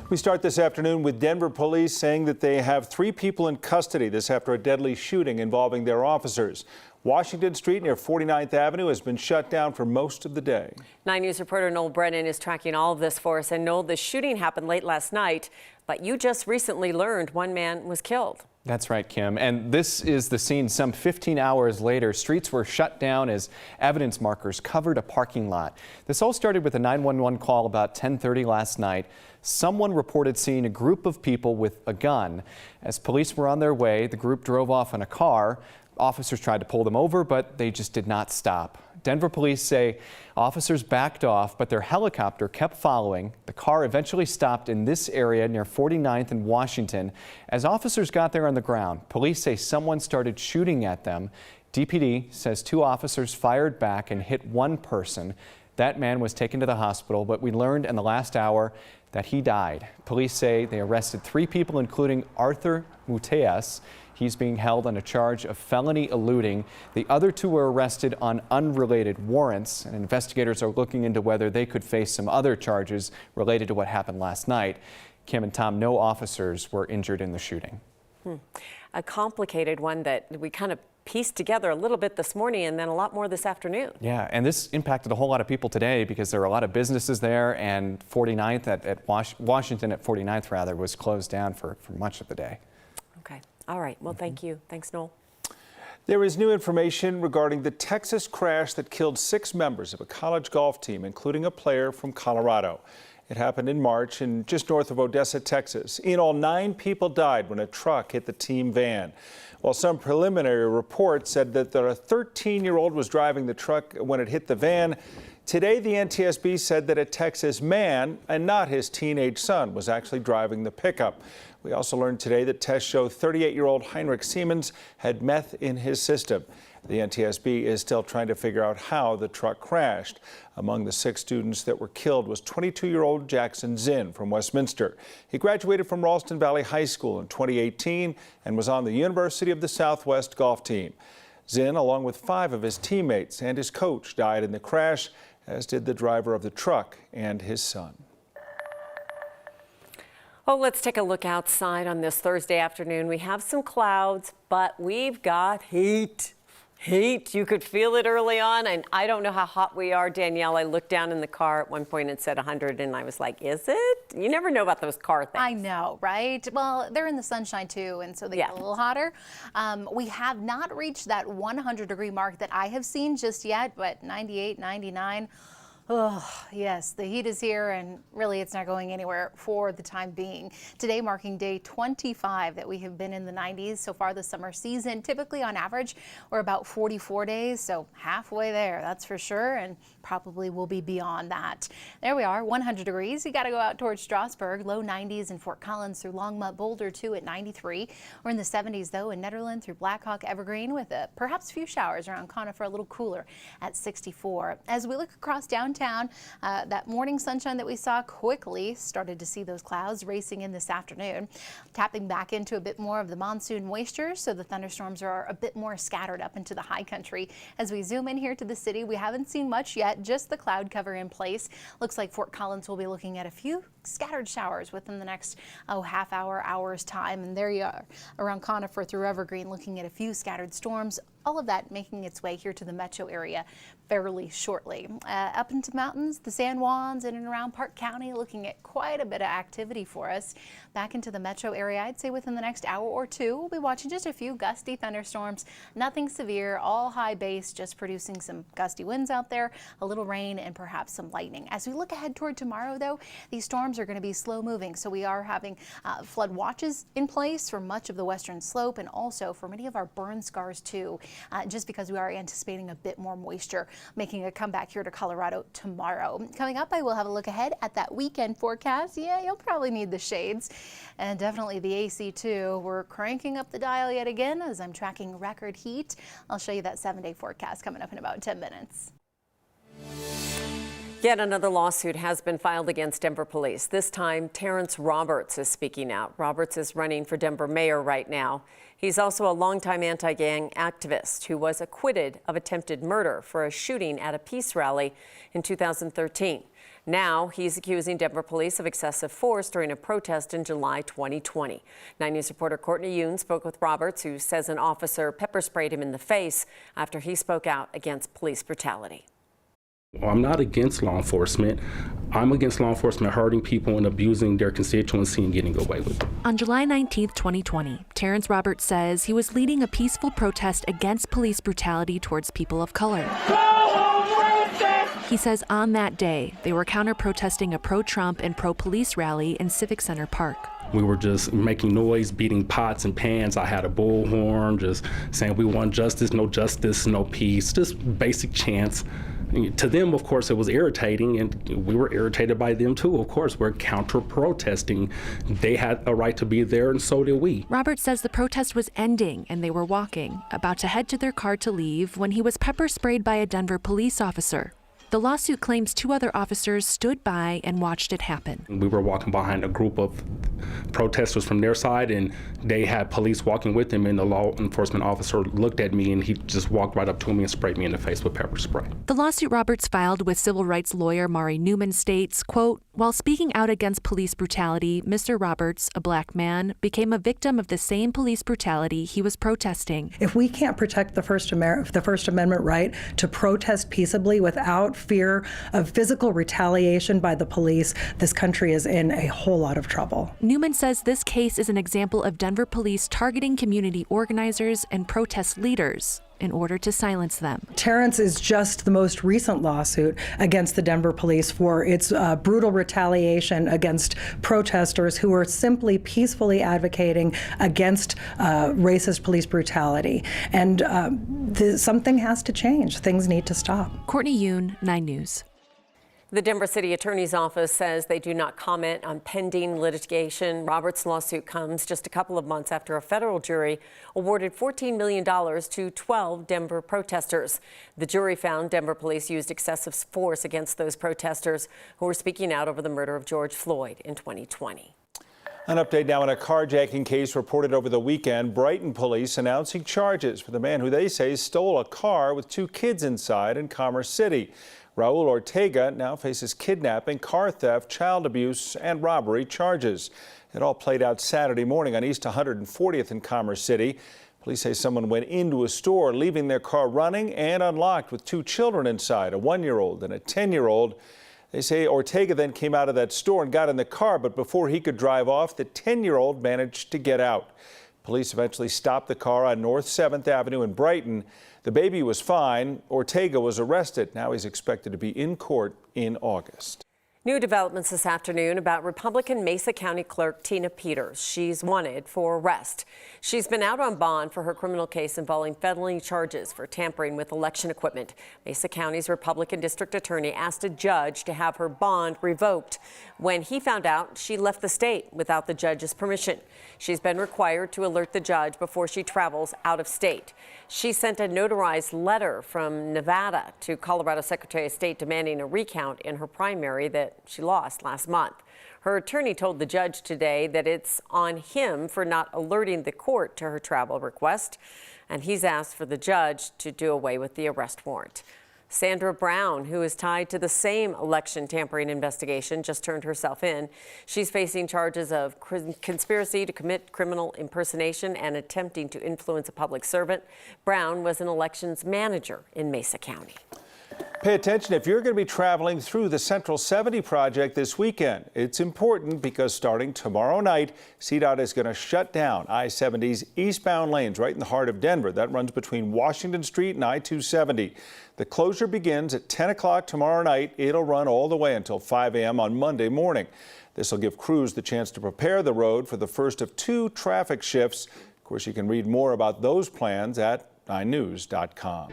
We start this afternoon with Denver police saying that they have 3 people in custody. This after a deadly shooting involving their officers. Washington Street near 49th Avenue has been shut down for most of the day. 9 News reporter Noel Brennan is tracking all of this for us. And Noel, the shooting happened late last night, but you just recently learned one man was killed. That's right, Kim. And this is the scene some 15 hours later. Streets were shut down as evidence markers covered a parking lot. This all started with a 911 call about 10:30 last night. Someone reported seeing a group of people with a gun. As police were on their way, the group drove off in a car. Officers tried to pull them over, but they just did not stop. Denver police say officers backed off, but their helicopter kept following. The car eventually stopped in this area near 49th and Washington. As officers got there on the ground, police say someone started shooting at them. DPD says 2 officers fired back and hit one person. That man was taken to the hospital, but we learned in the last hour that he died. Police say they arrested 3 people, including Arthur Muteas. He's being held on a charge of felony eluding. The other 2 were arrested on unrelated warrants, and investigators are looking into whether they could face some other charges related to what happened last night. Kim and Tom, no officers were injured in the shooting. A complicated one that we kind of pieced together a little bit this morning and then a lot more this afternoon. Yeah, and this impacted a whole lot of people today because there are a lot of businesses there, and 49th at Washington at 49th rather was closed down for much of the day. Okay. All right. Well, thank you. Thanks, Noel. There is new information regarding the Texas crash that killed 6 members of a college golf team, including a player from Colorado. It happened in March just north of Odessa, Texas. In all, 9 people died when a truck hit the team van. While some preliminary reports said that a 13-year-old was driving the truck when it hit the van, today the NTSB said that a Texas man, and not his teenage son, was actually driving the pickup. We also learned today that tests show 38-year-old Heinrich Siemens had meth in his system. The NTSB is still trying to figure out how the truck crashed. Among the 6 students that were killed was 22-year-old Jackson Zinn from Westminster. He graduated from Ralston Valley High School in 2018 and was on the University of the Southwest golf team. Zinn, along with 5 of his teammates and his coach, died in the crash, as did the driver of the truck and his son. Well, let's take a look outside on this Thursday afternoon. We have some clouds, but we've got heat. Heat. You could feel it early on, and I don't know how hot we are, Danielle. I looked down in the car at one point and said 100, and I was like, is it? You never know about those car things. I know, right? Well, they're in the sunshine too, and so they get a little hotter. We have not reached that 100-degree mark that I have seen just yet, but 98, 99. Oh, yes, the heat is here, and really it's not going anywhere for the time being. Today marking day 25 that we have been in the 90s so far this summer season. Typically on average, we're about 44 days, so halfway there, that's for sure, and probably will be beyond that. There we are, 100 degrees. You got to go out towards Strasburg, low 90s in Fort Collins through Longmont, Boulder too at 93. We're in the 70s though in Nederland through Blackhawk, Evergreen with perhaps a few showers around Conifer, a little cooler at 64. As we look across downtown, that morning sunshine that we saw quickly started to see those clouds racing in this afternoon, tapping back into a bit more of the monsoon moisture, so the thunderstorms are a bit more scattered up into the high country. As we zoom in here to the city, we haven't seen much yet, just the cloud cover in place. Looks like Fort Collins will be looking at a few scattered showers within the next half hour, hour's time, and there you are around Conifer through Evergreen looking at a few scattered storms. All of that making its way here to the metro area fairly shortly. Up into mountains, the San Juans in and around Park County looking at quite a bit of activity for us. Back into the metro area, I'd say within the next hour or 2, we'll be watching just a few gusty thunderstorms. Nothing severe, all high base, just producing some gusty winds out there, a little rain and perhaps some lightning. As we look ahead toward tomorrow though, these storms are going to be slow moving, so we are having flood watches in place for much of the western slope and also for many of our burn scars too. Just because we are anticipating a bit more moisture making a comeback here to Colorado tomorrow. Coming up, I will have a look ahead at that weekend forecast. Yeah, you'll probably need the shades and definitely the AC too. We're cranking up the dial yet again as I'm tracking record heat. I'll show you that 7-day forecast coming up in about 10 minutes. Yet another lawsuit has been filed against Denver police. This time, Terrence Roberts is speaking out. Roberts is running for Denver mayor right now. He's also a longtime anti-gang activist who was acquitted of attempted murder for a shooting at a peace rally in 2013. Now he's accusing Denver police of excessive force during a protest in July 2020. 9 News reporter Courtney Yoon spoke with Roberts, who says an officer pepper sprayed him in the face after he spoke out against police brutality. Well, I'm not against law enforcement. I'm against law enforcement hurting people and abusing their constituency and getting away with it. On July 19, 2020, Terrence Roberts says he was leading a peaceful protest against police brutality towards people of color. He says on that day, they were counter-protesting a pro-Trump and pro-police rally in Civic Center Park. We were just making noise, beating pots and pans. I had a bullhorn, just saying we want justice, no peace, just basic chants. To them, of course, it was irritating, and we were irritated by them too. Of course, we're counter-protesting. They had a right to be there, and so did we. Roberts says the protest was ending, and they were walking, about to head to their car to leave, when he was pepper sprayed by a Denver police officer. The lawsuit claims 2 other officers stood by and watched it happen. We were walking behind a group of protesters from their side, and they had police walking with them, and the law enforcement officer looked at me, and he just walked right up to me and sprayed me in the face with pepper spray. The lawsuit Roberts filed with civil rights lawyer Mari Newman states, quote, while speaking out against police brutality, Mr. Roberts, a black man, became a victim of the same police brutality he was protesting. If we can't protect the First Amendment right to protest peaceably without fear of physical retaliation by the police, this country is in a whole lot of trouble. Newman says this case is an example of Denver police targeting community organizers and protest leaders in order to silence them. Terrence is just the most recent lawsuit against the Denver police for its brutal retaliation against protesters who were simply peacefully advocating against racist police brutality. And something has to change. Things need to stop. Courtney Yoon, 9 News. The Denver City Attorney's Office says they do not comment on pending litigation. Roberts' lawsuit comes just a couple of months after a federal jury awarded $14 million to 12 Denver protesters. The jury found Denver police used excessive force against those protesters who were speaking out over the murder of George Floyd in 2020. An update now on a carjacking case reported over the weekend. Brighton police announcing charges for the man who they say stole a car with 2 kids inside in Commerce City. Raul Ortega now faces kidnapping, car theft, child abuse, and robbery charges. It all played out Saturday morning on East 140th in Commerce City. Police say someone went into a store, leaving their car running and unlocked with 2 children inside, a 1-year-old and a 10-year-old. They say Ortega then came out of that store and got in the car, but before he could drive off, the 10-year-old managed to get out. Police eventually stopped the car on North 7th Avenue in Brighton. The baby was fine. Ortega was arrested. Now he's expected to be in court in August. New developments this afternoon about Republican Mesa County Clerk Tina Peters. She's wanted for arrest. She's been out on bond for her criminal case involving felony charges for tampering with election equipment. Mesa County's Republican District Attorney asked a judge to have her bond revoked when he found out she left the state without the judge's permission. She's been required to alert the judge before she travels out of state. She sent a notarized letter from Nevada to Colorado Secretary of State demanding a recount in her primary that she lost last month. Her attorney told the judge today that it's on him for not alerting the court to her travel request, and he's asked for the judge to do away with the arrest warrant. Sandra Brown, who is tied to the same election tampering investigation, just turned herself in. She's facing charges of conspiracy to commit criminal impersonation and attempting to influence a public servant. Brown was an elections manager in Mesa County. Pay attention if you're going to be traveling through the Central 70 project this weekend. It's important because starting tomorrow night, CDOT is going to shut down I-70's eastbound lanes right in the heart of Denver. That runs between Washington Street and I-270. The closure begins at 10 o'clock tomorrow night. It'll run all the way until 5 a.m. on Monday morning. This will give crews the chance to prepare the road for the first of 2 traffic shifts. Of course, you can read more about those plans at 9news.com.